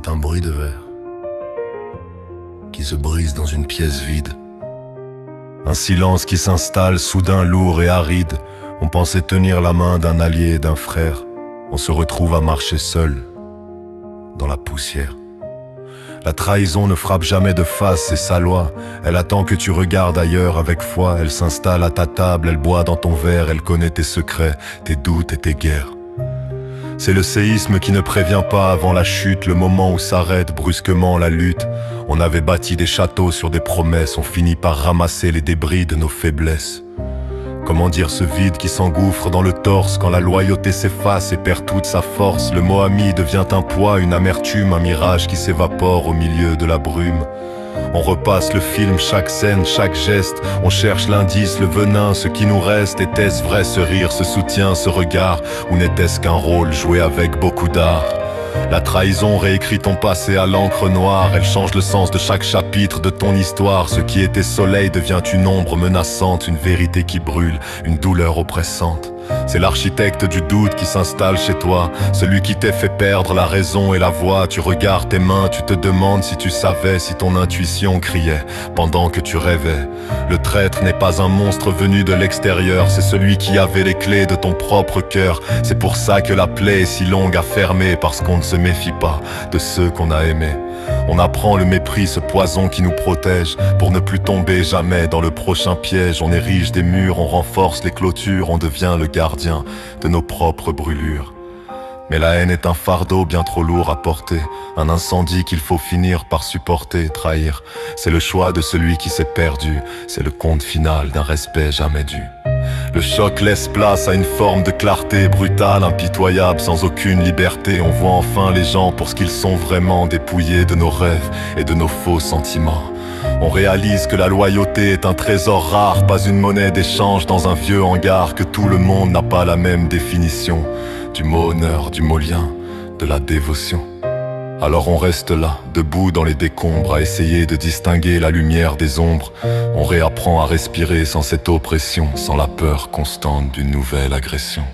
C'est un bruit de verre qui se brise dans une pièce vide. Un silence qui s'installe, soudain lourd et aride. On pensait tenir la main d'un allié et d'un frère. On se retrouve à marcher seul, dans la poussière. La trahison ne frappe jamais de face, c'est sa loi. Elle attend que tu regardes ailleurs avec foi. Elle s'installe à ta table, elle boit dans ton verre. Elle connaît tes secrets, tes doutes et tes guerres. C'est le séisme qui ne prévient pas avant la chute, le moment où s'arrête brusquement la lutte. On avait bâti des châteaux sur des promesses, on finit par ramasser les débris de nos faiblesses. Comment dire ce vide qui s'engouffre dans le torse quand la loyauté s'efface et perd toute sa force? Le mot ami devient un poids, une amertume, un mirage qui s'évapore au milieu de la brume. On repasse le film, chaque scène, chaque geste. On cherche l'indice, le venin, ce qui nous reste. Était-ce vrai ce rire, ce soutien, ce regard? Ou n'était-ce qu'un rôle joué avec beaucoup d'art? La trahison réécrit ton passé à l'encre noire. Elle change le sens de chaque chapitre de ton histoire. Ce qui était soleil devient une ombre menaçante, une vérité qui brûle, une douleur oppressante. C'est l'architecte du doute qui s'installe chez toi, celui qui t'ait fait perdre la raison et la voix. Tu regardes tes mains, tu te demandes si tu savais, si ton intuition criait pendant que tu rêvais. Le traître n'est pas un monstre venu de l'extérieur, c'est celui qui avait les clés de ton propre cœur. C'est pour ça que la plaie est si longue à fermer, parce qu'on ne se méfie pas de ceux qu'on a aimés. On apprend le mépris, ce poison qui nous protège, pour ne plus tomber jamais dans le prochain piège. On érige des murs, on renforce les clôtures, on devient le gardien de nos propres brûlures. Mais la haine est un fardeau bien trop lourd à porter, un incendie qu'il faut finir par supporter. Trahir, c'est le choix de celui qui s'est perdu, c'est le compte final d'un respect jamais dû. Le choc laisse place à une forme de clarté brutale, impitoyable, sans aucune liberté. On voit enfin les gens pour ce qu'ils sont vraiment, dépouillés de nos rêves et de nos faux sentiments. On réalise que la loyauté est un trésor rare, pas une monnaie d'échange dans un vieux hangar, que tout le monde n'a pas la même définition du mot honneur, du mot lien, de la dévotion. Alors on reste là, debout dans les décombres, à essayer de distinguer la lumière des ombres. On réapprend à respirer sans cette oppression, sans la peur constante d'une nouvelle agression.